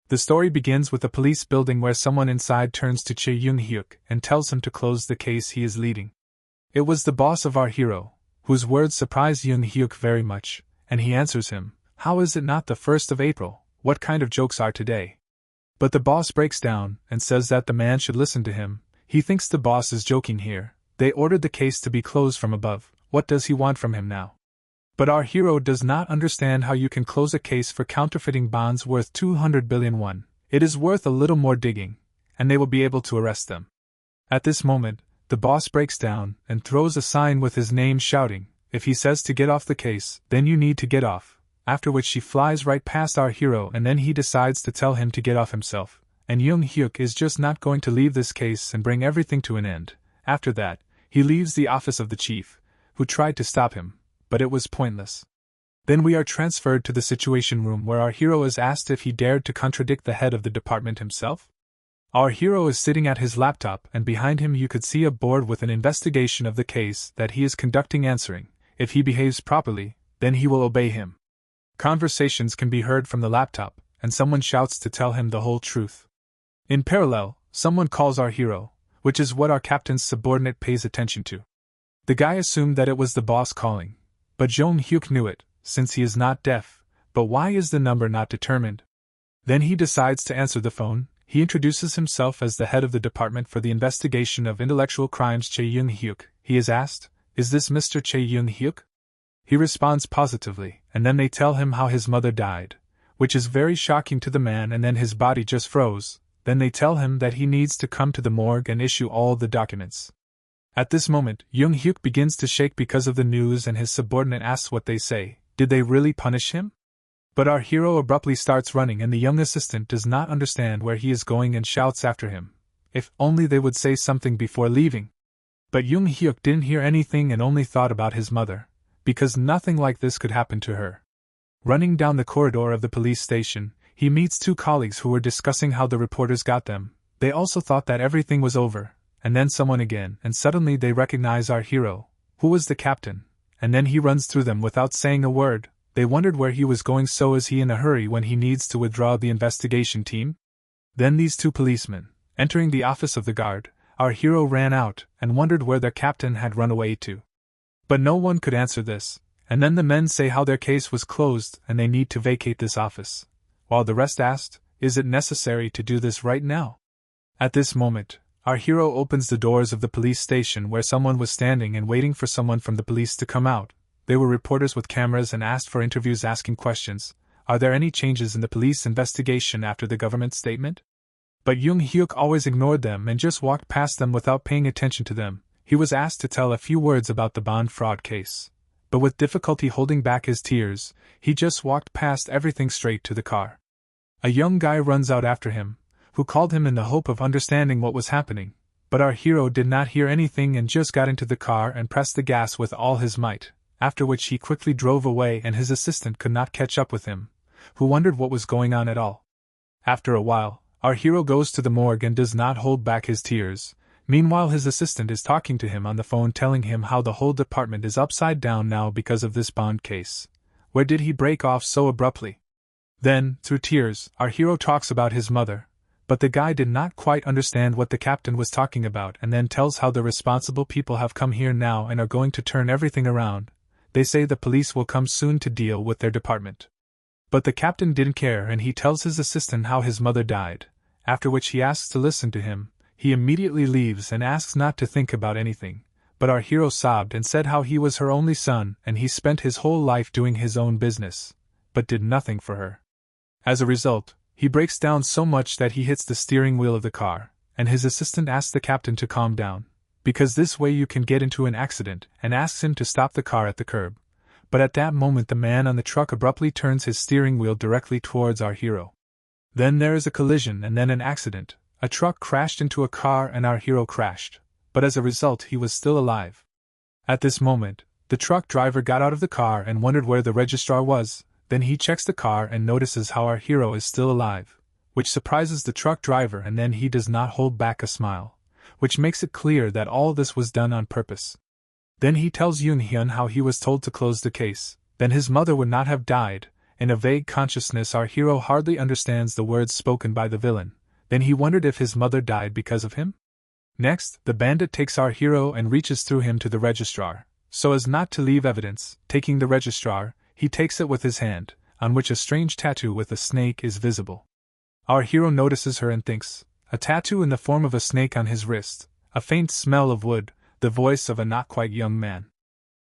The story begins with a police building where someone inside turns to Chae Yoon-hyuk and tells him to close the case he is leading. It was the boss of our hero, whose words surprise Yoon-hyuk very much, and he answers him, "How is it not the 1st of April? What kind of jokes are today?" But the boss breaks down and says that the man should listen to him. He thinks the boss is joking here. They ordered the case to be closed from above. What does he want from him now? But our hero does not understand how you can close a case for counterfeiting bonds worth 200 billion won. It is worth a little more digging, and they will be able to arrest them. At this moment, the boss breaks down and throws a sign with his name shouting, "If he says to get off the case, then you need to get off," after which she flies right past our hero and then he decides to tell him to get off himself, and Yoon-hyuk is just not going to leave this case and bring everything to an end. After that, he leaves the office of the chief, who tried to stop him, but it was pointless. Then we are transferred to the Situation Room where our hero is asked if he dared to contradict the head of the department himself. Our hero is sitting at his laptop and behind him you could see a board with an investigation of the case that he is conducting answering. If he behaves properly, then he will obey him. Conversations can be heard from the laptop, and someone shouts to tell him the whole truth. In parallel, someone calls our hero, which is what our captain's subordinate pays attention to. The guy assumed that it was the boss calling, but Yoon-hyuk knew it, since he is not deaf. But why is the number not determined? Then he decides to answer the phone. He introduces himself as the head of the department for the investigation of intellectual crimes, Chae Yoon-hyuk. He is asked, "Is this Mr. Chae Yoon-hyuk?" He responds positively, and then they tell him how his mother died, which is very shocking to the man, and then his body just froze. Then they tell him that he needs to come to the morgue and issue all the documents. At this moment, Yoon-hyuk begins to shake because of the news and his subordinate asks what they say. Did they really punish him? But our hero abruptly starts running and the young assistant does not understand where he is going and shouts after him. If only they would say something before leaving. But Yoon-hyuk didn't hear anything and only thought about his mother, because nothing like this could happen to her. Running down the corridor of the police station, he meets two colleagues who were discussing how the reporters got them. They also thought that everything was over, and then someone again, and suddenly they recognize our hero, who was the captain, and then he runs through them without saying a word. They wondered where he was going, so is he in a hurry when he needs to withdraw the investigation team? Then these two policemen, entering the office of the guard, our hero ran out and wondered where their captain had run away to. But no one could answer this, and then the men say how their case was closed and they need to vacate this office, while the rest asked, "Is it necessary to do this right now?" At this moment, our hero opens the doors of the police station where someone was standing and waiting for someone from the police to come out. They were reporters with cameras and asked for interviews asking questions. Are there any changes in the police investigation after the government statement? But Yoon-hyuk always ignored them and just walked past them without paying attention to them. He was asked to tell a few words about the bond fraud case. But with difficulty holding back his tears, he just walked past everything straight to the car. A young guy runs out after him, who called him in the hope of understanding what was happening. But our hero did not hear anything and just got into the car and pressed the gas with all his might, after which he quickly drove away and his assistant could not catch up with him, who wondered what was going on at all. After a while, our hero goes to the morgue and does not hold back his tears. Meanwhile, his assistant is talking to him on the phone, telling him how the whole department is upside down now because of this bond case. Where did he break off so abruptly? Then, through tears, our hero talks about his mother, but the guy did not quite understand what the captain was talking about and then tells how the responsible people have come here now and are going to turn everything around. They say the police will come soon to deal with their department. But the captain didn't care and he tells his assistant how his mother died, after which he asks to listen to him. He immediately leaves and asks not to think about anything, but our hero sobbed and said how he was her only son and he spent his whole life doing his own business, but did nothing for her. As a result, he breaks down so much that he hits the steering wheel of the car, and his assistant asks the captain to calm down, because this way you can get into an accident, and asks him to stop the car at the curb. But at that moment the man on the truck abruptly turns his steering wheel directly towards our hero. Then there is a collision and then an accident. A truck crashed into a car and our hero crashed, but as a result he was still alive. At this moment, the truck driver got out of the car and wondered where the registrar was. Then he checks the car and notices how our hero is still alive, which surprises the truck driver, and then he does not hold back a smile, which makes it clear that all this was done on purpose. Then he tells Yoon-hyun how he was told to close the case, then his mother would not have died, In a vague consciousness, our hero hardly understands the words spoken by the villain. Then he wondered if his mother died because of him? Next, the bandit takes our hero and reaches through him to the registrar. So as not to leave evidence, taking the registrar, he takes it with his hand, on which a strange tattoo with a snake is visible. Our hero notices her and thinks, a tattoo in the form of a snake on his wrist, a faint smell of wood, the voice of a not quite young man.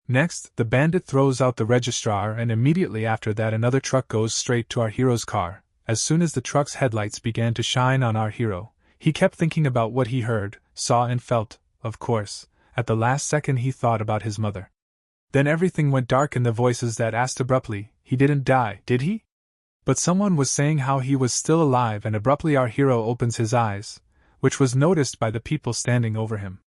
Next, the bandit throws out the registrar, and immediately after that another truck goes straight to our hero's car. As soon as the truck's headlights began to shine on our hero, he kept thinking about what he heard, saw and felt. Of course, at the last second he thought about his mother. Then everything went dark and the voices that asked abruptly, he didn't die, did he? But someone was saying how he was still alive, and abruptly our hero opens his eyes, which was noticed by the people standing over him.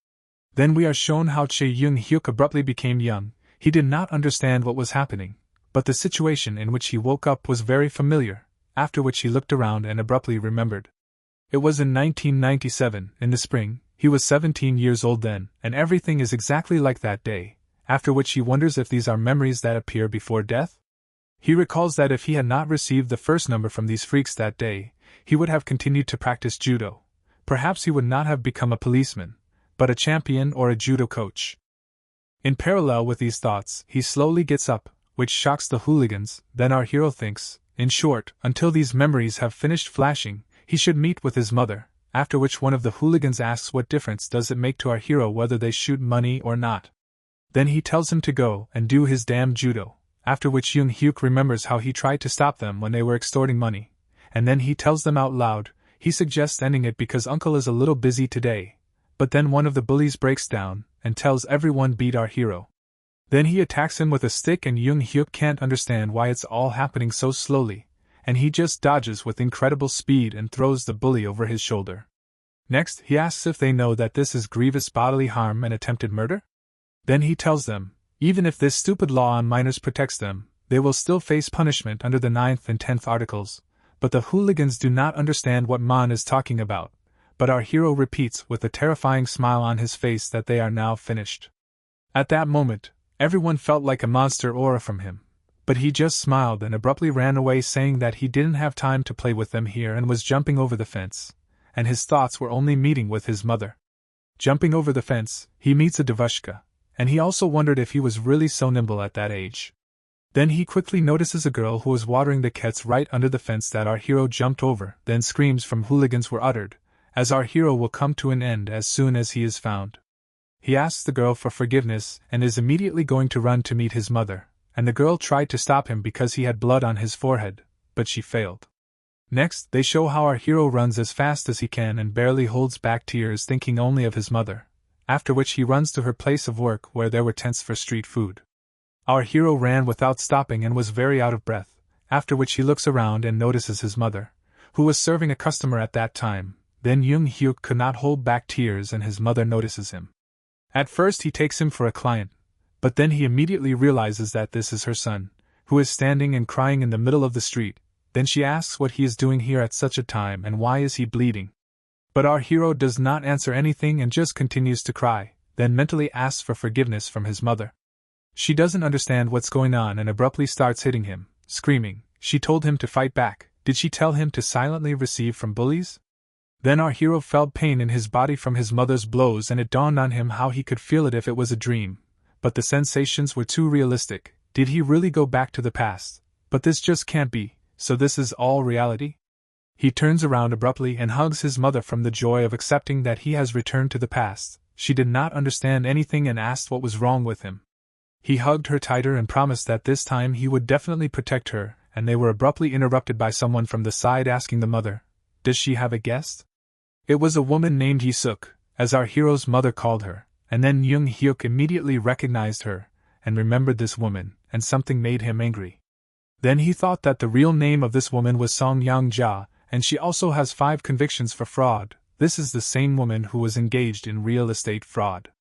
Then we are shown how Chae-young-hyuk abruptly became young. He did not understand what was happening, but the situation in which he woke up was very familiar, after which he looked around and abruptly remembered. It was in 1997, in the spring. He was 17 years old then, and everything is exactly like that day, after which he wonders if these are memories that appear before death? He recalls that if he had not received the first number from these freaks that day, he would have continued to practice judo. Perhaps he would not have become a policeman, but a champion or a judo coach. In parallel with these thoughts, he slowly gets up, which shocks the hooligans. Then our hero thinks, in short, until these memories have finished flashing, he should meet with his mother, after which one of the hooligans asks what difference does it make to our hero whether they shoot money or not. Then he tells him to go and do his damn judo, after which Young-hyuk remembers how he tried to stop them when they were extorting money, and then he tells them out loud. He suggests ending it because uncle is a little busy today. But then one of the bullies breaks down and tells everyone beat our hero. Then he attacks him with a stick and Young-hyuk can't understand why it's all happening so slowly, and he just dodges with incredible speed and throws the bully over his shoulder. Next, he asks if they know that this is grievous bodily harm and attempted murder? Then he tells them, even if this stupid law on minors protects them, they will still face punishment under the 9th and 10th articles. But the hooligans do not understand what Man is talking about. But our hero repeats with a terrifying smile on his face that they are now finished. At that moment, everyone felt like a monster aura from him. But he just smiled and abruptly ran away, saying that he didn't have time to play with them here and was jumping over the fence, and his thoughts were only meeting with his mother. Jumping over the fence, he meets a devushka, and he also wondered if he was really so nimble at that age. Then he quickly notices a girl who was watering the cats right under the fence that our hero jumped over. Then screams from hooligans were uttered, as our hero will come to an end as soon as he is found. He asks the girl for forgiveness and is immediately going to run to meet his mother, and the girl tried to stop him because he had blood on his forehead, but she failed. Next, they show how our hero runs as fast as he can and barely holds back tears, thinking only of his mother, after which he runs to her place of work where there were tents for street food. Our hero ran without stopping and was very out of breath, after which he looks around and notices his mother, who was serving a customer at that time. Then Young-hyuk could not hold back tears and his mother notices him. At first he takes him for a client, but then he immediately realizes that this is her son, who is standing and crying in the middle of the street. Then she asks what he is doing here at such a time and why is he bleeding. But our hero does not answer anything and just continues to cry, then mentally asks for forgiveness from his mother. She doesn't understand what's going on and abruptly starts hitting him, screaming. She told him to fight back. Did she tell him to silently receive from bullies? Then our hero felt pain in his body from his mother's blows and it dawned on him how he could feel it if it was a dream. But the sensations were too realistic. Did he really go back to the past? But this just can't be, so this is all reality? He turns around abruptly and hugs his mother from the joy of accepting that he has returned to the past. She did not understand anything and asked what was wrong with him. He hugged her tighter and promised that this time he would definitely protect her, and they were abruptly interrupted by someone from the side asking the mother, "Does she have a guest?" It was a woman named Yi-suk, as our hero's mother called her, and then Young-hyuk immediately recognized her, and remembered this woman, and something made him angry. Then he thought that the real name of this woman was Song Yang-ja, and she also has 5 convictions for fraud. This is the same woman who was engaged in real estate fraud.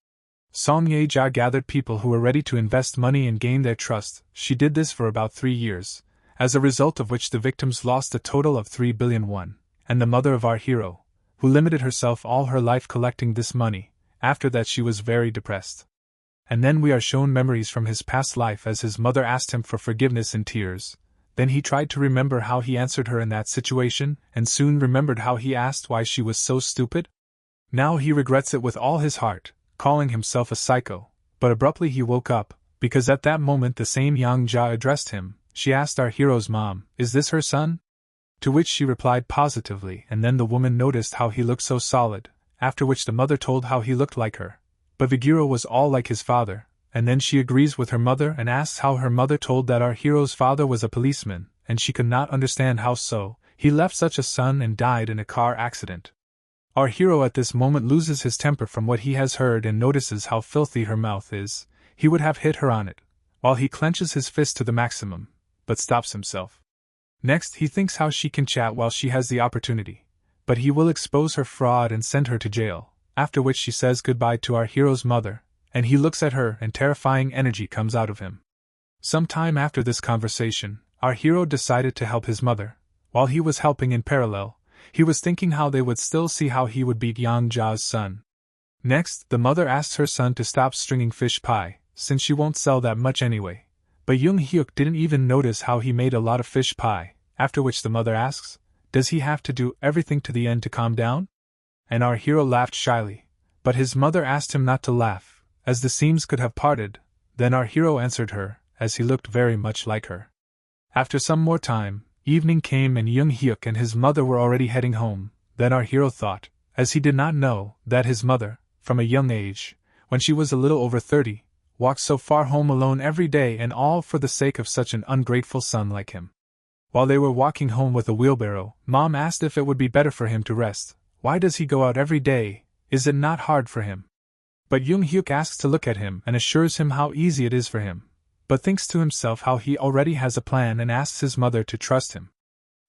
Song Ye-ja gathered people who were ready to invest money and gain their trust. She did this for about 3 years, as a result of which the victims lost a total of 3 billion won, and the mother of our hero, who limited herself all her life collecting this money. After that she was very depressed. And then we are shown memories from his past life as his mother asked him for forgiveness in tears. Then he tried to remember how he answered her in that situation, and soon remembered how he asked why she was so stupid. Now he regrets it with all his heart, calling himself a psycho, but abruptly he woke up, because at that moment the same Yang Jia addressed him. She asked our hero's mom, "Is this her son?" To which she replied positively, and then the woman noticed how he looked so solid, after which the mother told how he looked like her. But Vigiro was all like his father, and then she agrees with her mother and asks how her mother told that our hero's father was a policeman, and she could not understand how so. He left such a son and died in a car accident. Our hero at this moment loses his temper from what he has heard and notices how filthy her mouth is. He would have hit her on it, while he clenches his fist to the maximum, but stops himself. Next, he thinks how she can chat while she has the opportunity, but he will expose her fraud and send her to jail, after which she says goodbye to our hero's mother, and he looks at her and terrifying energy comes out of him. Some time after this conversation, our hero decided to help his mother. While he was helping in parallel, he was thinking how they would still see how he would beat Yang Jia's son. Next, the mother asks her son to stop stringing fish pie, since she won't sell that much anyway. But Yoon Hyuk didn't even notice how he made a lot of fish pie, after which the mother asks, "Does he have to do everything to the end to calm down?" And our hero laughed shyly, but his mother asked him not to laugh, as the seams could have parted. Then our hero answered her, as he looked very much like her. After some more time, evening came and Yoon Hyuk and his mother were already heading home. Then our hero thought, as he did not know, that his mother, from a young age, when she was a little over 30, walked so far home alone every day, and all for the sake of such an ungrateful son like him. While they were walking home with a wheelbarrow, Mom asked if it would be better for him to rest. Why does he go out every day? Is it not hard for him? But Yoon Hyuk asks to look at him and assures him how easy it is for him, but thinks to himself how he already has a plan and asks his mother to trust him.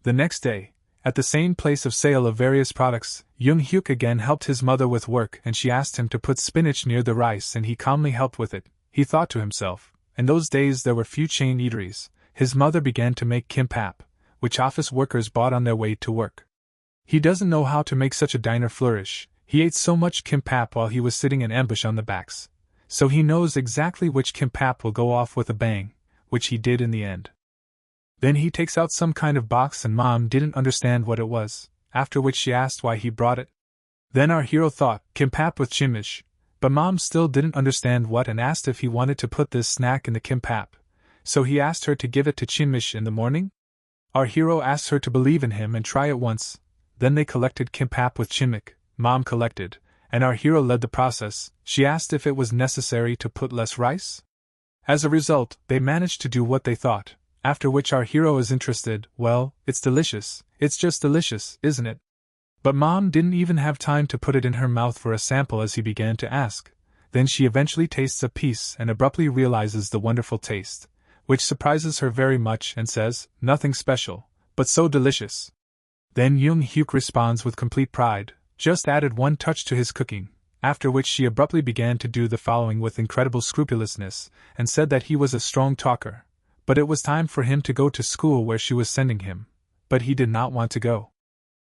The next day, at the same place of sale of various products, Yoon Hyuk again helped his mother with work, and she asked him to put spinach near the rice, and he calmly helped with it. He thought to himself, in those days there were few chain eateries. His mother began to make kimbap, which office workers bought on their way to work. He doesn't know how to make such a diner flourish. He ate so much kimbap while he was sitting in ambush on the backs, so he knows exactly which kimbap will go off with a bang, which he did in the end. Then he takes out some kind of box and Mom didn't understand what it was, after which she asked why he brought it. Then our hero thought, kimbap with chimish, but Mom still didn't understand what and asked if he wanted to put this snack in the kimbap, so he asked her to give it to chimish in the morning. Our hero asked her to believe in him and try it once. Then they collected kimbap with chimik, Mom collected, and our hero led the process. She asked if it was necessary to put less rice. As a result, they managed to do what they thought, after which our hero is interested. Well, it's delicious, it's just delicious, isn't it? But Mom didn't even have time to put it in her mouth for a sample as he began to ask. Then she eventually tastes a piece and abruptly realizes the wonderful taste, which surprises her very much and says, "Nothing special, but so delicious." Then Yoon Hyuk responds with complete pride, just added one touch to his cooking, after which she abruptly began to do the following with incredible scrupulousness, and said that he was a strong talker, but it was time for him to go to school where she was sending him. But he did not want to go.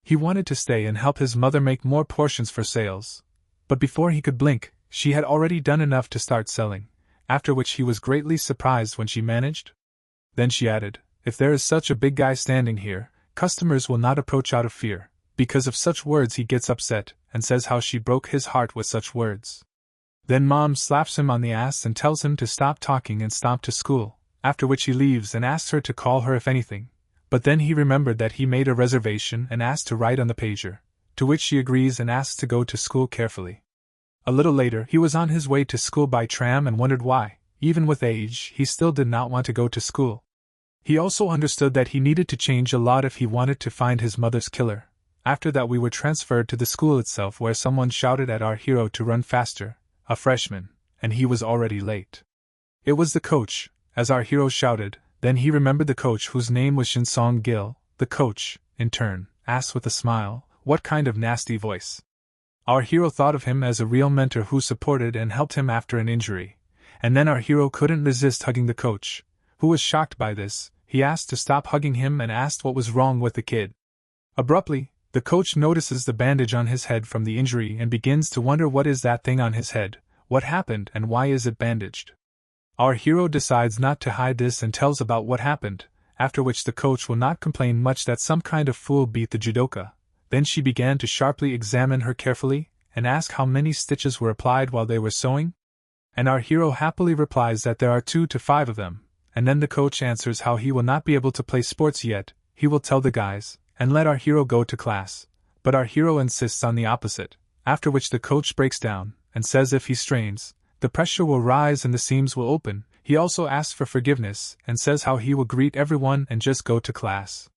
He wanted to stay and help his mother make more portions for sales. But before he could blink, she had already done enough to start selling, after which he was greatly surprised when she managed. Then she added, "If there is such a big guy standing here, customers will not approach out of fear." Because of such words he gets upset, and says how she broke his heart with such words. Then Mom slaps him on the ass and tells him to stop talking and stomp to school, after which he leaves and asks her to call her if anything. But then he remembered that he made a reservation and asked to write on the pager, to which she agrees and asks to go to school carefully. A little later he was on his way to school by tram and wondered why, even with age, he still did not want to go to school. He also understood that he needed to change a lot if he wanted to find his mother's killer. After that we were transferred to the school itself, where someone shouted at our hero to run faster, a freshman, and he was already late. It was the coach, as our hero shouted. Then he remembered the coach, whose name was Shin Song-gil. The coach, in turn, asked with a smile, "What kind of nasty voice?" Our hero thought of him as a real mentor who supported and helped him after an injury, and then our hero couldn't resist hugging the coach, who was shocked by this. He asked to stop hugging him and asked what was wrong with the kid. Abruptly, the coach notices the bandage on his head from the injury and begins to wonder what is that thing on his head, what happened and why is it bandaged. Our hero decides not to hide this and tells about what happened, after which the coach will not complain much that some kind of fool beat the judoka. Then she began to sharply examine her carefully, and ask how many stitches were applied while they were sewing? And our hero happily replies that there are 2 to 5 of them, and then the coach answers how he will not be able to play sports yet, he will tell the guys, and let our hero go to class. But our hero insists on the opposite, after which the coach breaks down, and says if he strains, the pressure will rise and the seams will open. He also asks for forgiveness, and says how he will greet everyone and just go to class.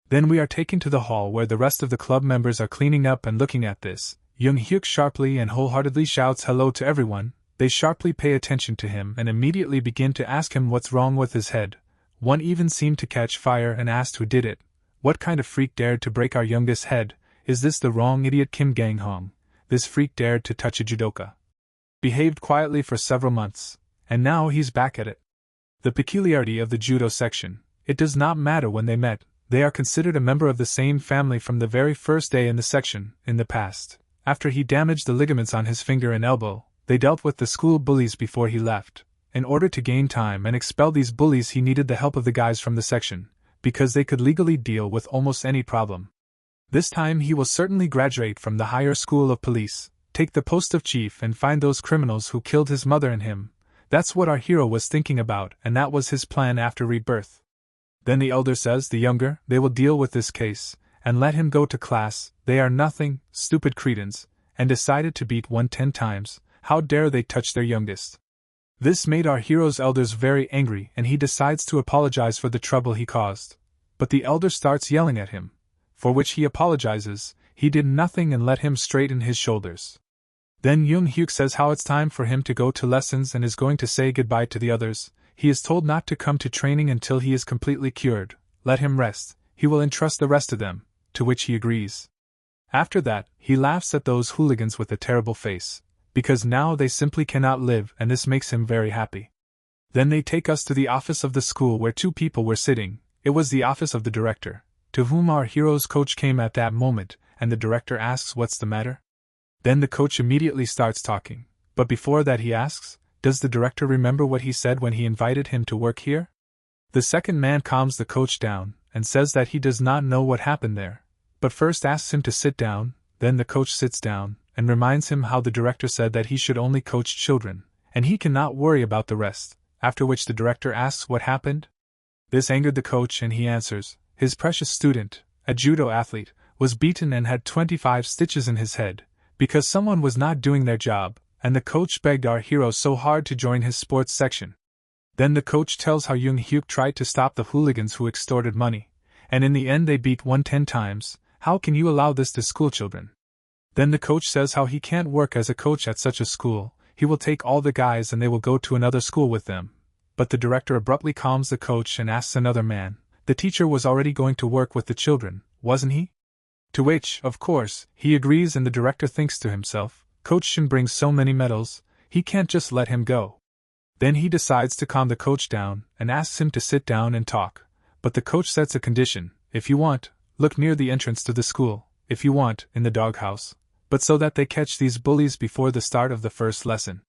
Then we are taken to the hall where the rest of the club members are cleaning up and looking at this. Young Hyuk sharply and wholeheartedly shouts hello to everyone. They sharply pay attention to him and immediately begin to ask him what's wrong with his head. One even seemed to catch fire and asked who did it. What kind of freak dared to break our youngest head? Is this the wrong idiot Kim Gang-hong? This freak dared to touch a judoka. Behaved quietly for several months, and now he's back at it. The peculiarity of the judo section, it does not matter when they met, they are considered a member of the same family from the very first day in the section. In the past, after he damaged the ligaments on his finger and elbow, they dealt with the school bullies before he left. In order to gain time and expel these bullies, he needed the help of the guys from the section, because they could legally deal with almost any problem. This time he will certainly graduate from the higher school of police, take the post of chief and find those criminals who killed his mother and him. That's what our hero was thinking about, and that was his plan after rebirth. Then the elder says the younger, they will deal with this case, and let him go to class. They are nothing, stupid cretins, and decided to beat one 10 times. How dare they touch their youngest? This made our hero's elders very angry, and he decides to apologize for the trouble he caused. But the elder starts yelling at him, for which he apologizes. He did nothing and let him straighten his shoulders. Then Young Hyuk says how it's time for him to go to lessons and is going to say goodbye to the others. He is told not to come to training until he is completely cured. Let him rest, he will entrust the rest to them, to which he agrees. After that, he laughs at those hooligans with a terrible face, because now they simply cannot live, and this makes him very happy. Then they take us to the office of the school where 2 people were sitting. It was the office of the director, to whom our hero's coach came at that moment, and the director asks what's the matter. Then the coach immediately starts talking, but before that he asks, does the director remember what he said when he invited him to work here? The second man calms the coach down, and says that he does not know what happened there, but first asks him to sit down. Then the coach sits down, and reminds him how the director said that he should only coach children, and he cannot worry about the rest, after which the director asks what happened. This angered the coach and he answers, his precious student, a judo athlete, was beaten and had 25 stitches in his head, because someone was not doing their job, and the coach begged our hero so hard to join his sports section. Then the coach tells how Young Hyuk tried to stop the hooligans who extorted money, and in the end they beat 10 times. How can you allow this to schoolchildren? Then the coach says how he can't work as a coach at such a school, he will take all the guys and they will go to another school with them. But the director abruptly calms the coach and asks another man, the teacher was already going to work with the children, wasn't he? To which, of course, he agrees, and the director thinks to himself, Coach Shin brings so many medals, he can't just let him go. Then he decides to calm the coach down, and asks him to sit down and talk. But the coach sets a condition, if you want, look near the entrance to the school, if you want, in the doghouse, but so that they catch these bullies before the start of the first lesson.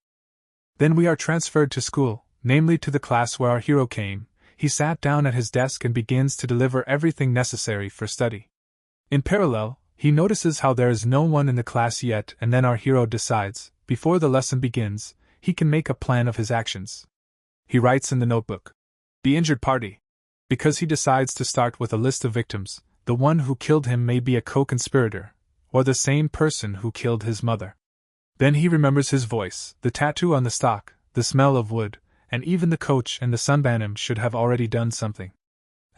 Then we are transferred to school, namely to the class where our hero came. He sat down at his desk and begins to deliver everything necessary for study. In parallel, he notices how there is no one in the class yet, and then our hero decides, before the lesson begins, he can make a plan of his actions. He writes in the notebook, the injured party, because he decides to start with a list of victims. The one who killed him may be a co-conspirator, or the same person who killed his mother. Then he remembers his voice, the tattoo on the stock, the smell of wood, and even the coach and the sunbanim should have already done something.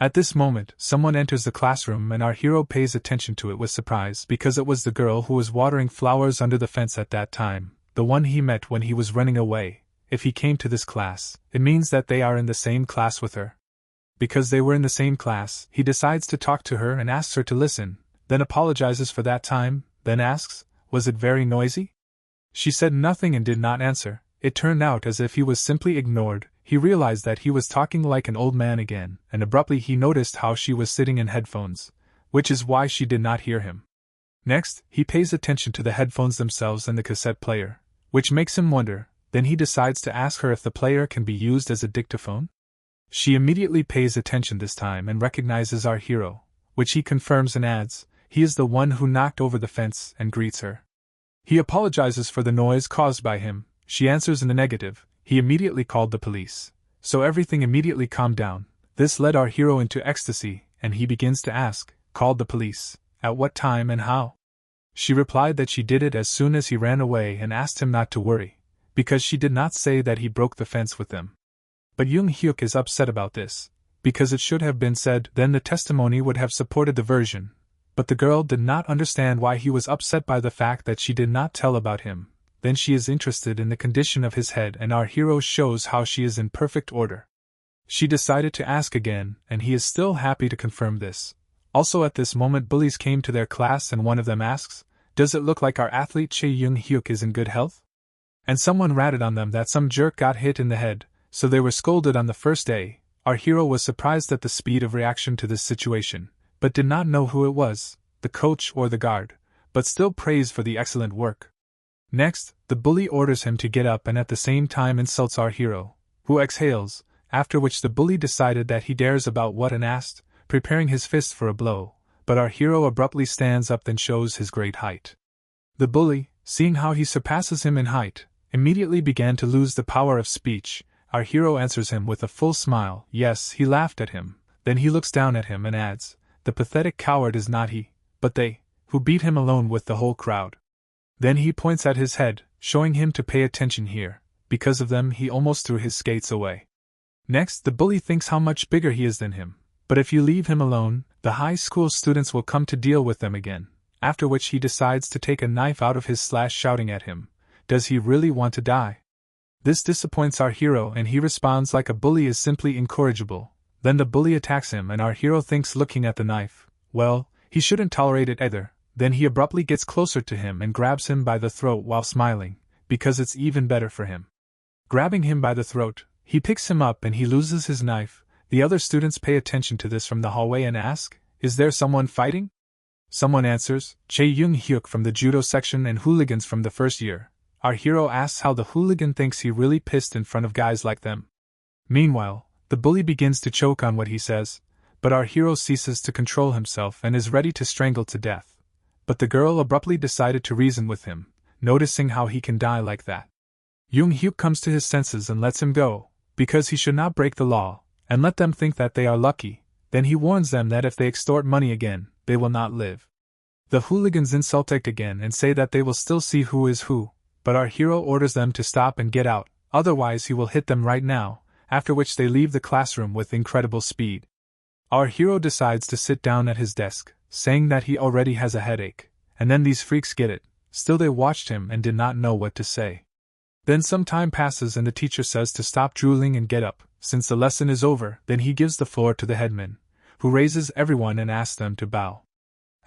At this moment, someone enters the classroom and our hero pays attention to it with surprise because it was the girl who was watering flowers under the fence at that time, the one he met when he was running away. If he came to this class, it means that they are in the same class with her. Because they were in the same class, he decides to talk to her and asks her to listen, then apologizes for that time, then asks, was it very noisy? She said nothing and did not answer. It turned out as if he was simply ignored. He realized that he was talking like an old man again, and abruptly he noticed how she was sitting in headphones, which is why she did not hear him. Next, he pays attention to the headphones themselves and the cassette player, which makes him wonder. Then he decides to ask her if the player can be used as a dictaphone. She immediately pays attention this time and recognizes our hero, which he confirms and adds, he is the one who knocked over the fence, and greets her. He apologizes for the noise caused by him. She answers in the negative. He immediately called the police. So everything immediately calmed down. This led our hero into ecstasy, and he begins to ask, called the police, at what time and how? She replied that she did it as soon as he ran away and asked him not to worry, because she did not say that he broke the fence with them. But Yoon Hyuk is upset about this, because it should have been said, then the testimony would have supported the version. But the girl did not understand why he was upset by the fact that she did not tell about him. Then she is interested in the condition of his head, and our hero shows how she is in perfect order. She decided to ask again, and he is still happy to confirm this. Also at this moment bullies came to their class and one of them asks, does it look like our athlete Chae Yoon Hyuk is in good health? And someone ratted on them that some jerk got hit in the head, so they were scolded on the first day. Our hero was surprised at the speed of reaction to this situation, but did not know who it was, the coach or the guard, but still praised for the excellent work. Next, the bully orders him to get up and at the same time insults our hero, who exhales, after which the bully decided that he dares about what and asked, preparing his fist for a blow, but our hero abruptly stands up and shows his great height. The bully, seeing how he surpasses him in height, immediately began to lose the power of speech. Our hero answers him with a full smile. Yes, he laughed at him. Then he looks down at him and adds, the pathetic coward is not he, but they, who beat him alone with the whole crowd. Then he points at his head, showing him to pay attention here. Because of them he almost threw his skates away. Next, the bully thinks how much bigger he is than him. But if you leave him alone, the high school students will come to deal with them again. After which he decides to take a knife out of his slash, shouting at him, does he really want to die? This disappoints our hero and he responds like a bully is simply incorrigible. Then the bully attacks him and our hero thinks, looking at the knife, well, he shouldn't tolerate it either. Then he abruptly gets closer to him and grabs him by the throat while smiling, because it's even better for him. Grabbing him by the throat, he picks him up and he loses his knife. The other students pay attention to this from the hallway and ask, is there someone fighting? Someone answers, Chae Yoon Hyuk from the judo section and hooligans from the first year. Our hero asks how the hooligan thinks he really pissed in front of guys like them. Meanwhile, the bully begins to choke on what he says, but our hero ceases to control himself and is ready to strangle to death. But the girl abruptly decided to reason with him, noticing how he can die like that. Yoon Hyuk comes to his senses and lets him go, because he should not break the law, and let them think that they are lucky. Then he warns them that if they extort money again, they will not live. The hooligans insult again and say that they will still see who is who, but our hero orders them to stop and get out, otherwise he will hit them right now, after which they leave the classroom with incredible speed. Our hero decides to sit down at his desk, saying that he already has a headache, and then these freaks get it. Still they watched him and did not know what to say. Then some time passes and the teacher says to stop drooling and get up, since the lesson is over. Then he gives the floor to the headman, who raises everyone and asks them to bow.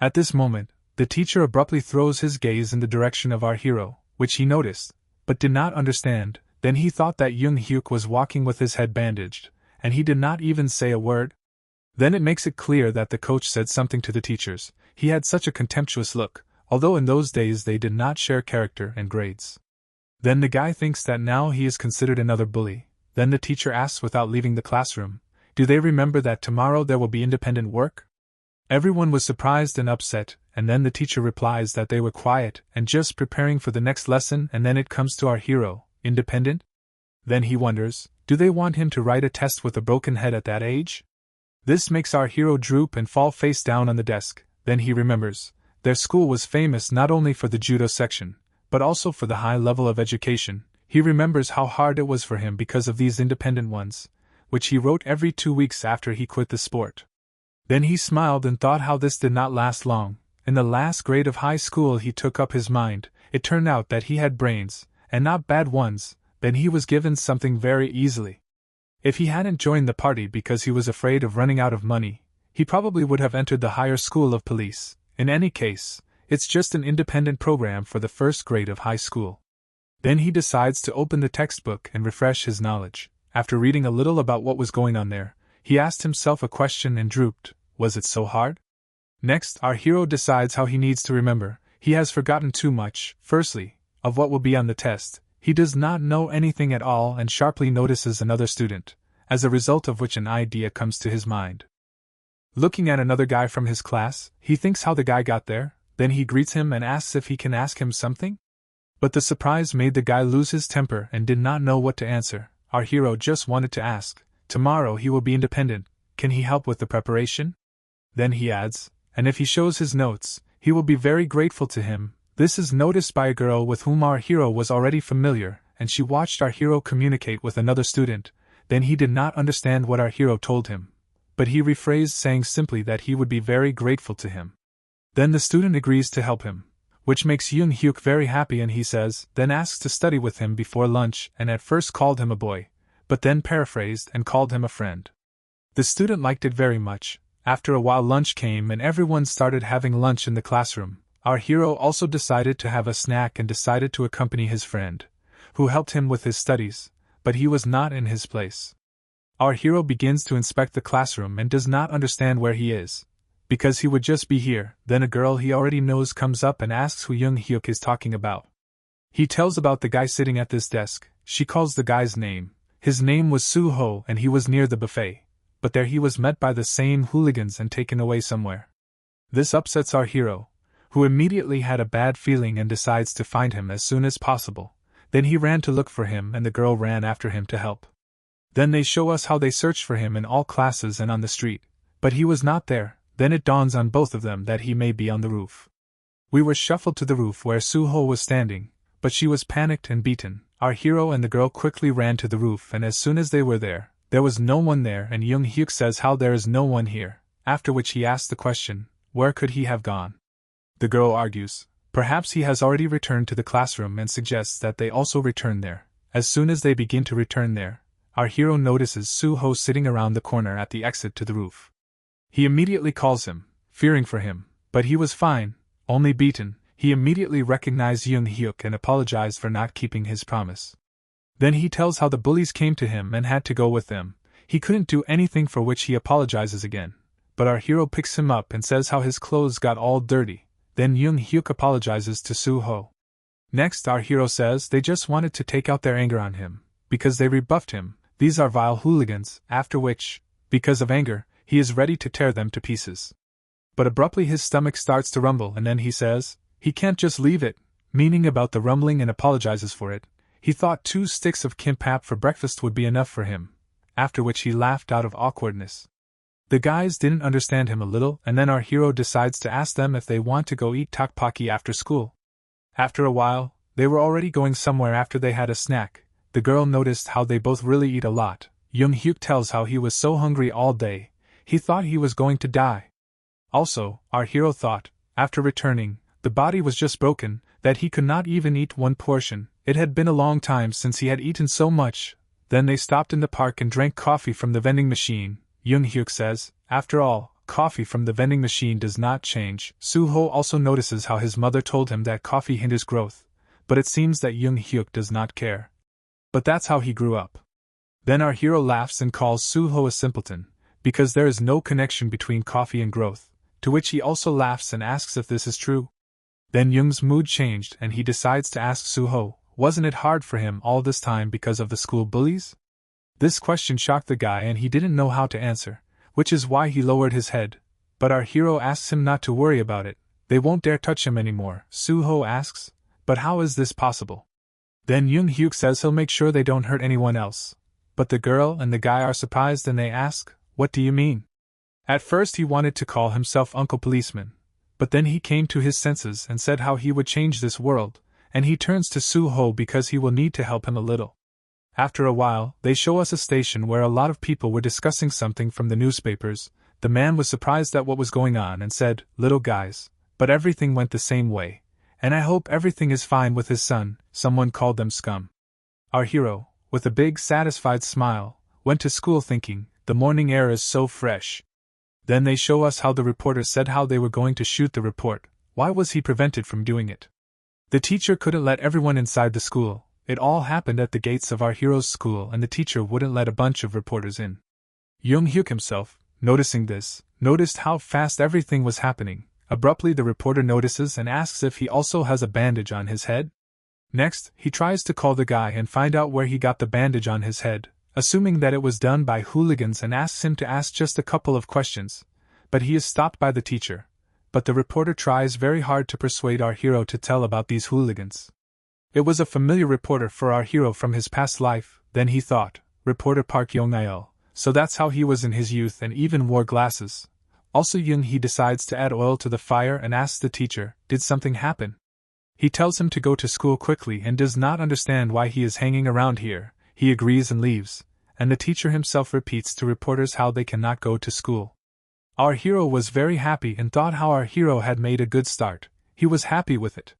At this moment, the teacher abruptly throws his gaze in the direction of our hero, which he noticed, but did not understand. Then he thought that Yoon Hyuk was walking with his head bandaged, and he did not even say a word. Then it makes it clear that the coach said something to the teachers. He had such a contemptuous look, although in those days they did not share character and grades. Then the guy thinks that now he is considered another bully. Then the teacher asks without leaving the classroom, do they remember that tomorrow there will be independent work? Everyone was surprised and upset, and then the teacher replies that they were quiet and just preparing for the next lesson, and then it comes to our hero, independent? Then he wonders, do they want him to write a test with a broken head at that age? This makes our hero droop and fall face down on the desk. Then he remembers, their school was famous not only for the judo section, but also for the high level of education. He remembers how hard it was for him because of these independent ones, which he wrote every 2 weeks after he quit the sport. Then he smiled and thought how this did not last long. In the last grade of high school he took up his mind. It turned out that he had brains, and not bad ones. Then he was given something very easily. If he hadn't joined the party because he was afraid of running out of money, he probably would have entered the higher school of police. In any case, it's just an independent program for the first grade of high school. Then he decides to open the textbook and refresh his knowledge. After reading a little about what was going on there, he asked himself a question and drooped. Was it so hard? Next, our hero decides how he needs to remember. He has forgotten too much. Firstly, of what will be on the test. He does not know anything at all and sharply notices another student, as a result of which an idea comes to his mind. Looking at another guy from his class, he thinks how the guy got there, then he greets him and asks if he can ask him something? But the surprise made the guy lose his temper and did not know what to answer. Our hero just wanted to ask, tomorrow he will be independent, can he help with the preparation? Then he adds, and if he shows his notes, he will be very grateful to him. This is noticed by a girl with whom our hero was already familiar, and she watched our hero communicate with another student. Then he did not understand what our hero told him, but he rephrased saying simply that he would be very grateful to him. Then the student agrees to help him, which makes Yoon Hyuk very happy, and he says, then asks to study with him before lunch, and at first called him a boy, but then paraphrased and called him a friend. The student liked it very much. After a while lunch came and everyone started having lunch in the classroom. Our hero also decided to have a snack and decided to accompany his friend, who helped him with his studies, but he was not in his place. Our hero begins to inspect the classroom and does not understand where he is, because he would just be here. Then a girl he already knows comes up and asks who Yoon Hyuk is talking about. He tells about the guy sitting at this desk. She calls the guy's name. His name was Soo-ho and he was near the buffet, but there he was met by the same hooligans and taken away somewhere. This upsets our hero, who immediately had a bad feeling and decides to find him as soon as possible. Then he ran to look for him and the girl ran after him to help. Then they show us how they searched for him in all classes and on the street, but he was not there. Then it dawns on both of them that he may be on the roof. We were shuffled to the roof where Soo-ho was standing, but she was panicked and beaten. Our hero and the girl quickly ran to the roof, and as soon as they were there was no one there, and Yoon Hyuk says how there is no one here, after which he asks the question, where could he have gone? The girl argues, perhaps he has already returned to the classroom, and suggests that they also return there. As soon as they begin to return there, our hero notices Soo-ho sitting around the corner at the exit to the roof. He immediately calls him, fearing for him, but he was fine, only beaten. He immediately recognized Yoon Hyuk and apologized for not keeping his promise. Then he tells how the bullies came to him and had to go with them. He couldn't do anything, for which he apologizes again. But our hero picks him up and says how his clothes got all dirty. Then Yoon Hyuk apologizes to Soo-ho. Next, our hero says they just wanted to take out their anger on him, because they rebuffed him. These are vile hooligans, after which, because of anger, he is ready to tear them to pieces. But abruptly his stomach starts to rumble, and then he says, he can't just leave it, meaning about the rumbling, and apologizes for it. He thought 2 sticks of kimbap for breakfast would be enough for him, after which he laughed out of awkwardness. The guys didn't understand him a little, and then our hero decides to ask them if they want to go eat tteokbokki after school. After a while, they were already going somewhere after they had a snack. The girl noticed how they both really eat a lot. Yoon Hyuk tells how he was so hungry all day, he thought he was going to die. Also, our hero thought, after returning, the body was just broken, that he could not even eat one portion. It had been a long time since he had eaten so much. Then they stopped in the park and drank coffee from the vending machine. Yoon Hyuk says, after all, coffee from the vending machine does not change. Soo-ho also notices how his mother told him that coffee hinders growth, but it seems that Yoon Hyuk does not care. But that's how he grew up. Then our hero laughs and calls Soo-ho a simpleton, because there is no connection between coffee and growth, to which he also laughs and asks if this is true. Then Young's mood changed and he decides to ask Soo-ho, wasn't it hard for him all this time because of the school bullies? This question shocked the guy and he didn't know how to answer, which is why he lowered his head. But our hero asks him not to worry about it, they won't dare touch him anymore. Soo-ho asks, but how is this possible? Then Yoon Hyuk says he'll make sure they don't hurt anyone else. But the girl and the guy are surprised and they ask, what do you mean? At first he wanted to call himself Uncle Policeman, but then he came to his senses and said how he would change this world, and he turns to Soo-ho because he will need to help him a little. After a while, they show us a station where a lot of people were discussing something from the newspapers. The man was surprised at what was going on and said, little guys, but everything went the same way, and I hope everything is fine with his son. Someone called them scum. Our hero, with a big satisfied smile, went to school thinking, the morning air is so fresh. Then they show us how the reporter said how they were going to shoot the report. Why was he prevented from doing it? The teacher couldn't let everyone inside the school. It all happened at the gates of our hero's school and the teacher wouldn't let a bunch of reporters in. Yoon Hyuk himself, noticing this, noticed how fast everything was happening. Abruptly the reporter notices and asks if he also has a bandage on his head. Next, he tries to call the guy and find out where he got the bandage on his head. assuming that it was done by hooligans, and asks him to ask just a couple of questions, but he is stopped by the teacher. But the reporter tries very hard to persuade our hero to tell about these hooligans. It was a familiar reporter for our hero from his past life, then he thought, Reporter Park Yong-il, so that's how he was in his youth and even wore glasses. Also he decides to add oil to the fire and asks the teacher, did something happen? He tells him to go to school quickly and does not understand why he is hanging around here. He agrees and leaves, and the teacher himself repeats to reporters how they cannot go to school. Our hero was very happy and thought how our hero had made a good start. He was happy with it.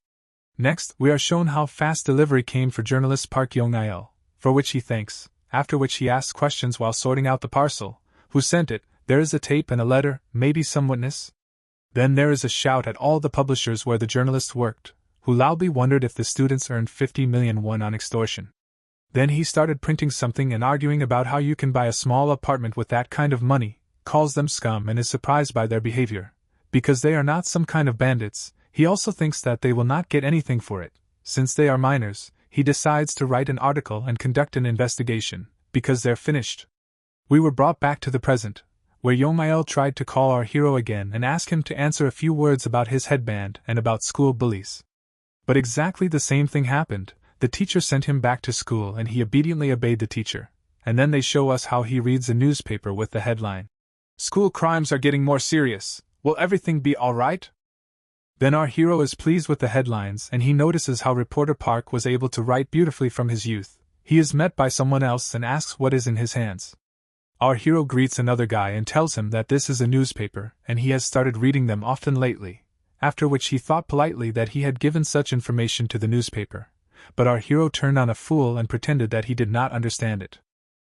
Next, we are shown how fast delivery came for journalist Park Yong-il, for which he thanks, after which he asks questions while sorting out the parcel. Who sent it? There is a tape and a letter, maybe some witness? Then there is a shout at all the publishers where the journalist worked, who loudly wondered if the students earned 50 million won on extortion. Then he started printing something and arguing about how you can buy a small apartment with that kind of money, calls them scum and is surprised by their behavior. Because they are not some kind of bandits, he also thinks that they will not get anything for it. Since they are minors, he decides to write an article and conduct an investigation, because they're finished. We were brought back to the present, where Yong-il tried to call our hero again and ask him to answer a few words about his headband and about school bullies. But exactly the same thing happened. The teacher sent him back to school and he obediently obeyed the teacher. And then they show us how he reads a newspaper with the headline, "School crimes are getting more serious. Will everything be alright?" Then our hero is pleased with the headlines and he notices how Reporter Park was able to write beautifully from his youth. He is met by someone else and asks what is in his hands. Our hero greets another guy and tells him that this is a newspaper and he has started reading them often lately, after which he thought politely that he had given such information to the newspaper. But our hero turned on a fool and pretended that he did not understand it.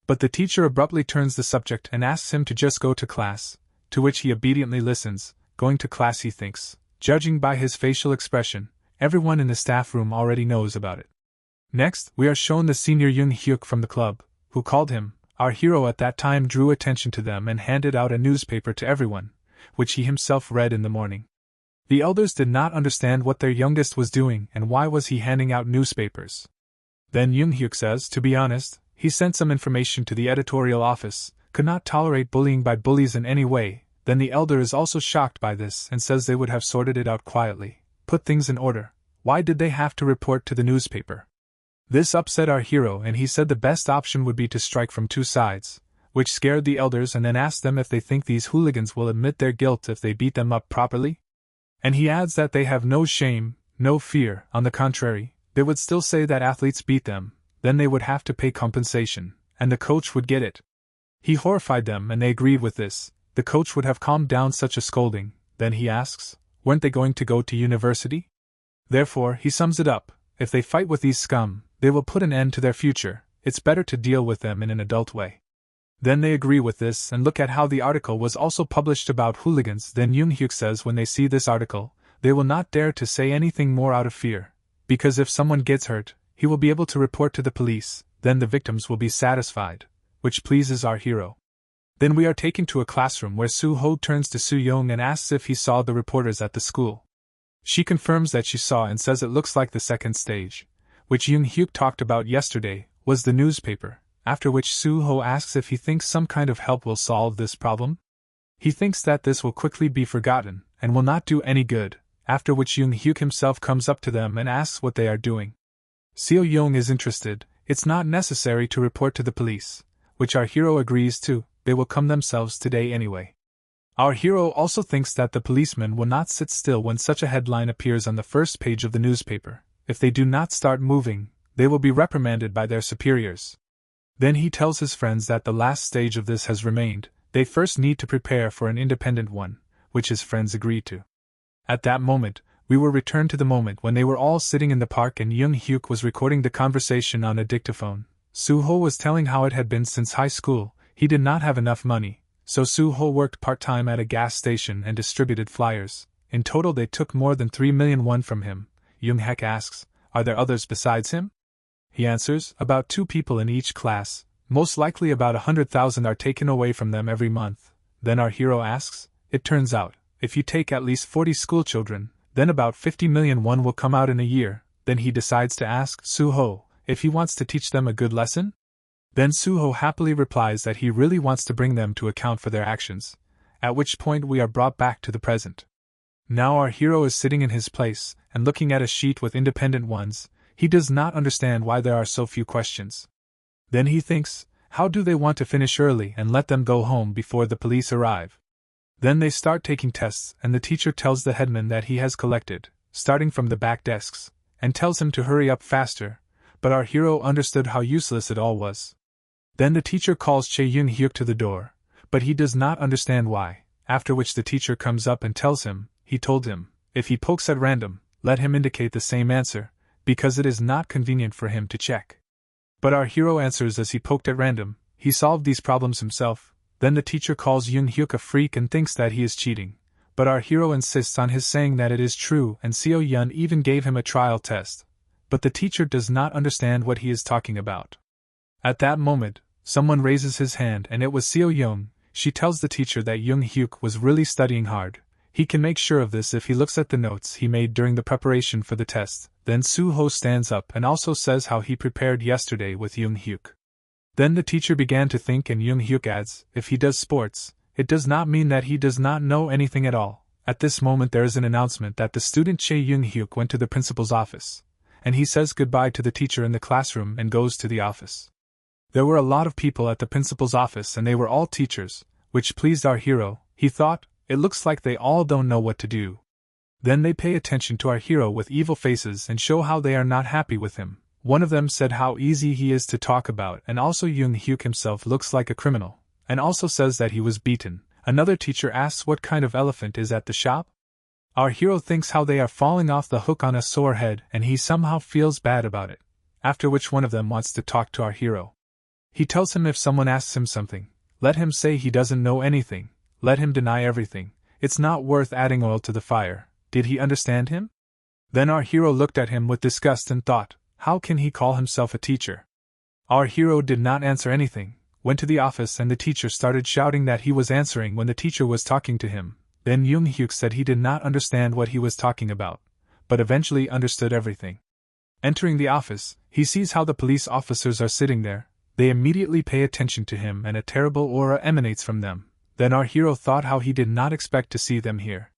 But the teacher abruptly turns the subject and asks him to just go to class, to which he obediently listens. Going to class, he thinks. Judging by his facial expression, everyone in the staff room already knows about it. Next, we are shown the senior Yoon-hyuk from the club, who called him. Our hero at that time drew attention to them and handed out a newspaper to everyone, which he himself read in the morning. The elders did not understand what their youngest was doing and why was he handing out newspapers. Then Yoon-hyuk says, to be honest, he sent some information to the editorial office, could not tolerate bullying by bullies in any way. Then the elder is also shocked by this and says they would have sorted it out quietly, put things in order. Why did they have to report to the newspaper? This upset our hero and he said the best option would be to strike from two sides, which scared the elders and then asked them if they think these hooligans will admit their guilt if they beat them up properly. And he adds that they have no shame, no fear, on the contrary, they would still say that athletes beat them, then they would have to pay compensation, and the coach would get it. He horrified them and they agreed with this. The coach would have calmed down such a scolding. Then he asks, weren't they going to go to university? Therefore, he sums it up, if they fight with these scum, they will put an end to their future, it's better to deal with them in an adult way. Then they agree with this and look at how the article was also published about hooligans. Then Yoon-hyuk says when they see this article, they will not dare to say anything more out of fear, because if someone gets hurt, he will be able to report to the police, then the victims will be satisfied, which pleases our hero. Then we are taken to a classroom where Soo-ho turns to Soo-young and asks if he saw the reporters at the school. She confirms that she saw and says it looks like the second stage, which Yoon-hyuk talked about yesterday, was the newspaper, after which Soo-ho asks if he thinks some kind of help will solve this problem. He thinks that this will quickly be forgotten, and will not do any good, after which Yoon-hyuk himself comes up to them and asks what they are doing. Seo-young is interested, it's not necessary to report to the police, which our hero agrees to, they will come themselves today anyway. Our hero also thinks that the policeman will not sit still when such a headline appears on the first page of the newspaper. If they do not start moving, they will be reprimanded by their superiors. Then he tells his friends that the last stage of this has remained, they first need to prepare for an independent one, which his friends agree to. At that moment, we were returned to the moment when they were all sitting in the park and Yoon-hyuk was recording the conversation on a dictaphone. Soo-ho was telling how it had been since high school. He did not have enough money, so Soo-ho worked part-time at a gas station and distributed flyers. In total they took more than 3 million won from him. Yoon-hyuk asks, are there others besides him? He answers, about 2 people in each class, most likely about 100,000 are taken away from them every month. Then our hero asks, it turns out, if you take at least 40 schoolchildren, then about 50 million won will come out in a year. Then he decides to ask Soo-ho if he wants to teach them a good lesson. Then Suho happily replies that he really wants to bring them to account for their actions, at which point we are brought back to the present. Now our hero is sitting in his place and looking at a sheet with independent ones. He does not understand why there are so few questions. Then he thinks, how do they want to finish early and let them go home before the police arrive? Then they start taking tests, and the teacher tells the headman that he has collected, starting from the back desks, and tells him to hurry up faster, but our hero understood how useless it all was. Then the teacher calls Chae Yoon-hyuk to the door, but he does not understand why, after which the teacher comes up and tells him, he told him, if he pokes at random, let him indicate the same answer, because it is not convenient for him to check. But our hero answers as he poked at random, he solved these problems himself. Then the teacher calls Yoon-hyuk a freak and thinks that he is cheating, but our hero insists on his saying that it is true, and Seo-yeon even gave him a trial test, but the teacher does not understand what he is talking about. At that moment, someone raises his hand and it was Seo-yeon. She tells the teacher that Yoon-hyuk was really studying hard. He can make sure of this if he looks at the notes he made during the preparation for the test. Then Suho stands up and also says how he prepared yesterday with Yoon-hyuk. Then the teacher began to think, and Yoon-hyuk adds, if he does sports, it does not mean that he does not know anything at all. At this moment there is an announcement that the student Chae Yoon-hyuk went to the principal's office, and he says goodbye to the teacher in the classroom and goes to the office. There were a lot of people at the principal's office and they were all teachers, which pleased our hero. He thought, it looks like they all don't know what to do. Then they pay attention to our hero with evil faces and show how they are not happy with him. One of them said how easy he is to talk about, and also Yoon-hyuk himself looks like a criminal, and also says that he was beaten. Another teacher asks what kind of elephant is at the shop. Our hero thinks how they are falling off the hook on a sore head and he somehow feels bad about it, after which one of them wants to talk to our hero. He tells him if someone asks him something, let him say he doesn't know anything, let him deny everything, it's not worth adding oil to the fire. Did he understand him? Then our hero looked at him with disgust and thought, how can he call himself a teacher? Our hero did not answer anything, went to the office and the teacher started shouting that he was answering when the teacher was talking to him. Then Yoon-hyuk said he did not understand what he was talking about, but eventually understood everything. Entering the office, he sees how the police officers are sitting there. They immediately pay attention to him and a terrible aura emanates from them. Then our hero thought how he did not expect to see them here.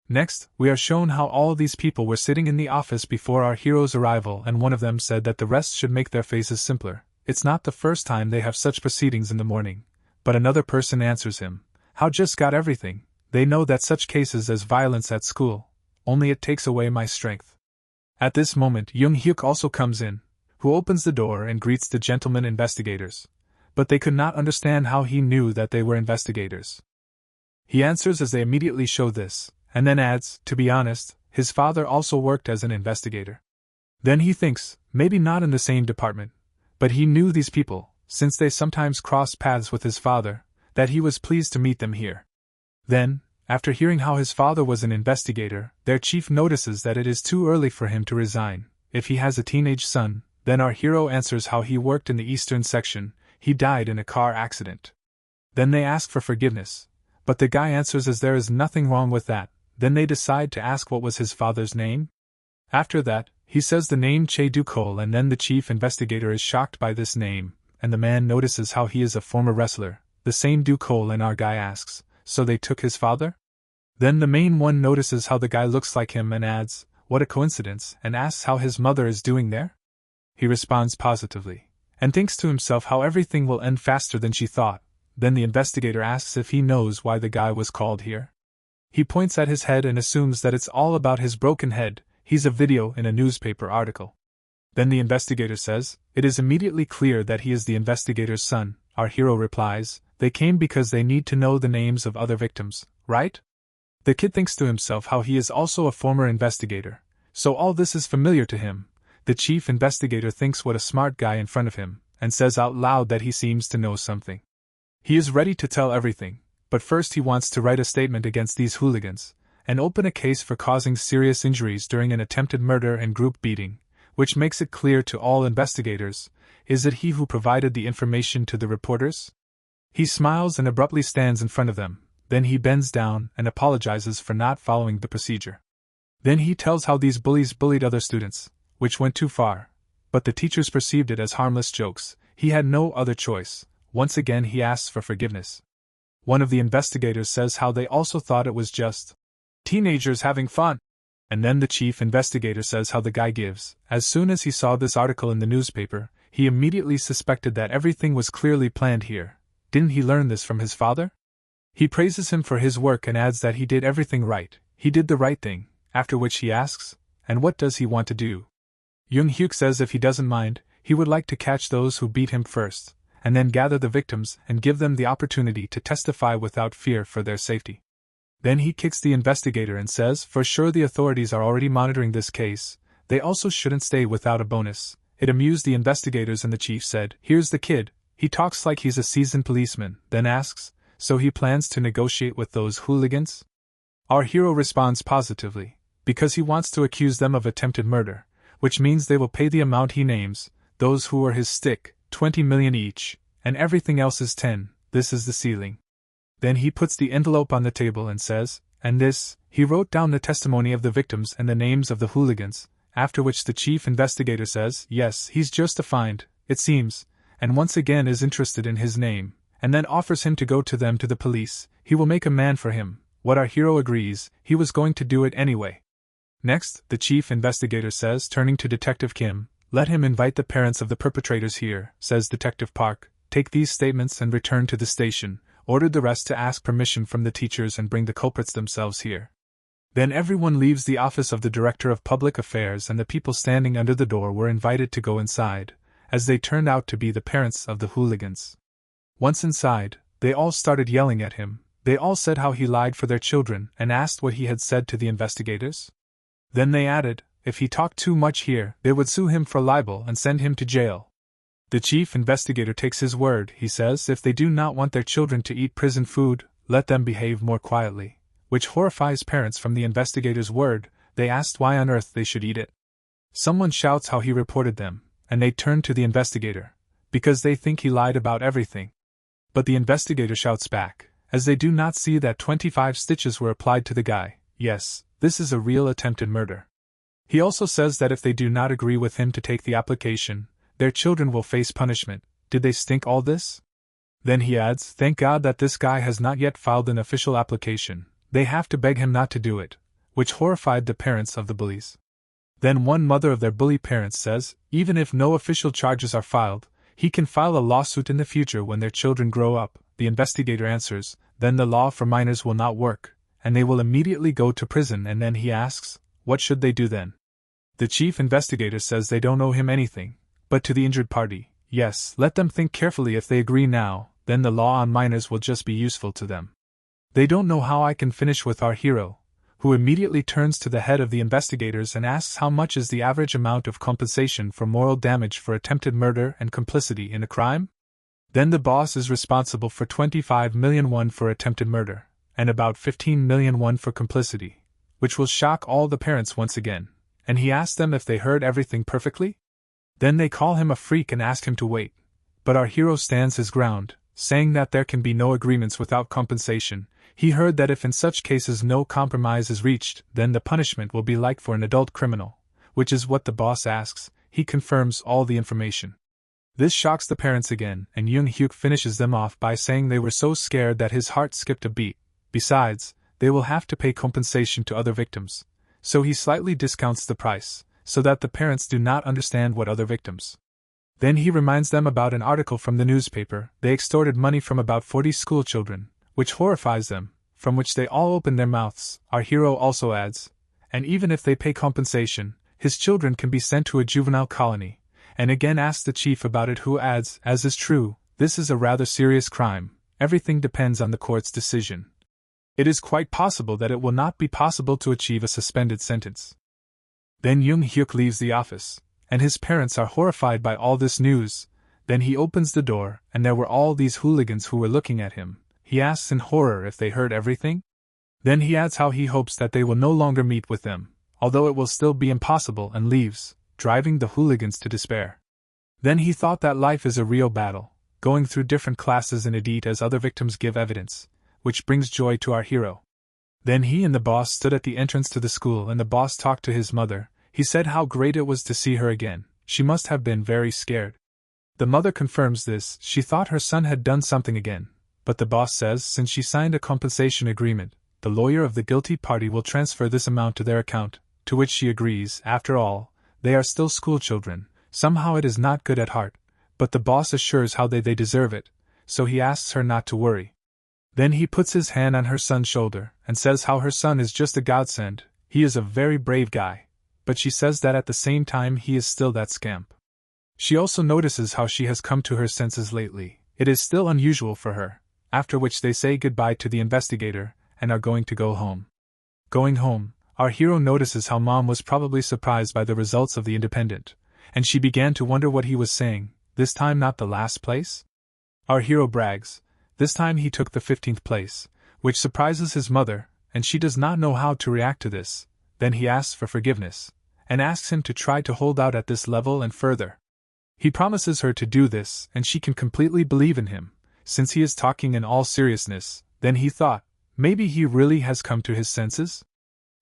Next, we are shown how all these people were sitting in the office before our hero's arrival, and one of them said that the rest should make their faces simpler. It's not the first time they have such proceedings in the morning. But another person answers him, how just got everything. They know that such cases as violence at school, only it takes away my strength. At this moment Yoon-hyuk also comes in, who opens the door and greets the gentlemen investigators. But they could not understand how he knew that they were investigators. He answers as they immediately show this, and then adds, to be honest, his father also worked as an investigator. Then he thinks, maybe not in the same department, but he knew these people, since they sometimes crossed paths with his father, that he was pleased to meet them here. Then, after hearing how his father was an investigator, their chief notices that it is too early for him to resign, if he has a teenage son. Then our hero answers how he worked in the eastern section, he died in a car accident. Then they ask for forgiveness, but the guy answers as there is nothing wrong with that. Then they decide to ask what was his father's name. After that, he says the name Chae Du-kol, and then the chief investigator is shocked by this name, and the man notices how he is a former wrestler, the same Du-kol, and our guy asks, so they took his father? Then the main one notices how the guy looks like him and adds, what a coincidence, and asks how his mother is doing there? He responds positively, and thinks to himself how everything will end faster than she thought. Then the investigator asks if he knows why the guy was called here. He points at his head and assumes that it's all about his broken head. He's a video in a newspaper article. Then the investigator says, it is immediately clear that he is the investigator's son. Our hero replies, they came because they need to know the names of other victims, right? The kid thinks to himself how he is also a former investigator, so all this is familiar to him. The chief investigator thinks what a smart guy in front of him, and says out loud that he seems to know something. He is ready to tell everything, but first he wants to write a statement against these hooligans, and open a case for causing serious injuries during an attempted murder and group beating, which makes it clear to all investigators. Is it he who provided the information to the reporters? He smiles and abruptly stands in front of them, then he bends down and apologizes for not following the procedure. Then he tells how these bullies bullied other students, which went too far, but the teachers perceived it as harmless jokes. he had no other choice. Once again he asks for forgiveness. One of the investigators says how they also thought it was just teenagers having fun. And then the chief investigator says how the guy gives. As soon as he saw this article in the newspaper, he immediately suspected that everything was clearly planned here. Didn't he learn this from his father? He praises him for his work and adds that he did everything right. He did the right thing, after which he asks, and what does he want to do? Yoon Hyuk says if he doesn't mind, he would like to catch those who beat him first, and then gather the victims and give them the opportunity to testify without fear for their safety. Then he kicks the investigator and says for sure the authorities are already monitoring this case, they also shouldn't stay without a bonus. It amused the investigators and the chief said, "Here's the kid, he talks like he's a seasoned policeman," then asks, "So he plans to negotiate with those hooligans?" Our hero responds positively, because he wants to accuse them of attempted murder, which means they will pay the amount he names, those who were his stick, 20 million each, and everything else is 10, this is the ceiling. Then he puts the envelope on the table and says, and this, he wrote down the testimony of the victims and the names of the hooligans, after which the chief investigator says, yes, he's justified, it seems, and once again is interested in his name, and then offers him to go to them to the police, he will make a man for him. What our hero agrees, he was going to do it anyway. Next, the chief investigator says, turning to Detective Kim, let him invite the parents of the perpetrators here, says Detective Park, take these statements and return to the station, ordered the rest to ask permission from the teachers and bring the culprits themselves here. Then everyone leaves the office of the Director of Public Affairs and the people standing under the door were invited to go inside, as they turned out to be the parents of the hooligans. Once inside, they all started yelling at him. They all said how he lied for their children and asked what he had said to the investigators. Then they added, if he talked too much here, they would sue him for libel and send him to jail. The chief investigator takes his word, he says if they do not want their children to eat prison food, let them behave more quietly, which horrifies parents from the investigator's word, they asked why on earth they should eat it. Someone shouts how he reported them, and they turn to the investigator, because they think he lied about everything. But the investigator shouts back, as they do not see that 25 stitches were applied to the guy, yes, this is a real attempted murder. He also says that if they do not agree with him to take the application, their children will face punishment. Did they stink all this? Then he adds, thank God that this guy has not yet filed an official application, they have to beg him not to do it, which horrified the parents of the bullies. Then one mother of their bully parents says, even if no official charges are filed, he can file a lawsuit in the future when their children grow up. The investigator answers, then the law for minors will not work, and they will immediately go to prison. And then he asks, what should they do then? The chief investigator says they don't owe him anything, but to the injured party, yes, let them think carefully if they agree now, then the law on minors will just be useful to them. They don't know how I can finish with our hero, who immediately turns to the head of the investigators and asks how much is the average amount of compensation for moral damage for attempted murder and complicity in a crime? Then the boss is responsible for 25 million won for attempted murder, and about 15 million won for complicity, which will shock all the parents once again, and he asks them if they heard everything perfectly? Then they call him a freak and ask him to wait, but our hero stands his ground, saying that there can be no agreements without compensation. He heard that if in such cases no compromise is reached, then the punishment will be like for an adult criminal, which is what the boss asks. He confirms all the information. This shocks the parents again, and Yoon Hyuk finishes them off by saying they were so scared that his heart skipped a beat. Besides, they will have to pay compensation to other victims, so he slightly discounts the price, so that the parents do not understand what other victims. Then he reminds them about an article from the newspaper. They extorted money from about 40 schoolchildren, which horrifies them, from which they all open their mouths. Our hero also adds, and even if they pay compensation, his children can be sent to a juvenile colony, and again asks the chief about it, who adds, as is true, this is a rather serious crime, everything depends on the court's decision. It is quite possible that it will not be possible to achieve a suspended sentence. Then Yoon Hyuk leaves the office, and his parents are horrified by all this news. Then he opens the door, and there were all these hooligans who were looking at him. He asks in horror if they heard everything. Then he adds how he hopes that they will no longer meet with them, although it will still be impossible, and leaves, driving the hooligans to despair. Then he thought that life is a real battle, going through different classes in Edit as other victims give evidence, which brings joy to our hero. Then he and the boss stood at the entrance to the school, and the boss talked to his mother. He said how great it was to see her again. She must have been very scared. The mother confirms this. She thought her son had done something again, but the boss says since she signed a compensation agreement, the lawyer of the guilty party will transfer this amount to their account, to which she agrees. After all, they are still schoolchildren. Somehow it is not good at heart, but the boss assures how they deserve it, so he asks her not to worry. Then he puts his hand on her son's shoulder and says how her son is just a godsend. He is a very brave guy, but she says that at the same time he is still that scamp. She also notices how she has come to her senses lately. It is still unusual for her, after which they say goodbye to the investigator and are going to go home. Going home, our hero notices how Mom was probably surprised by the results of the independent, and she began to wonder what he was saying, this time not the last place? Our hero brags, this time he took the 15th place, which surprises his mother, and she does not know how to react to this. Then he asks for forgiveness, and asks him to try to hold out at this level and further. He promises her to do this, and she can completely believe in him, since he is talking in all seriousness. Then he thought, maybe he really has come to his senses?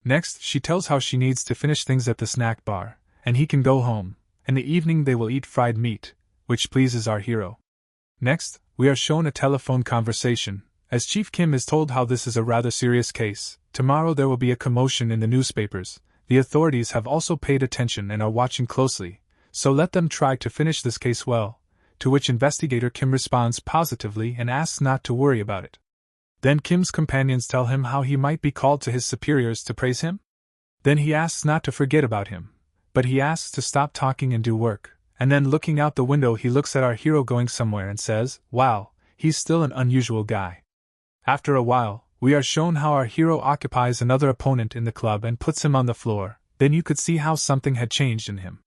Next, she tells how she needs to finish things at the snack bar, and he can go home. In the evening they will eat fried meat, which pleases our hero. Next, we are shown a telephone conversation, as Chief Kim is told how this is a rather serious case. Tomorrow there will be a commotion in the newspapers. The authorities have also paid attention and are watching closely, so let them try to finish this case well, to which investigator Kim responds positively and asks not to worry about it. Then Kim's companions tell him how he might be called to his superiors to praise him. Then he asks not to forget about him, but he asks to stop talking and do work, and then looking out the window he looks at our hero going somewhere and says, wow, he's still an unusual guy. After a while, we are shown how our hero occupies another opponent in the club and puts him on the floor. Then you could see how something had changed in him.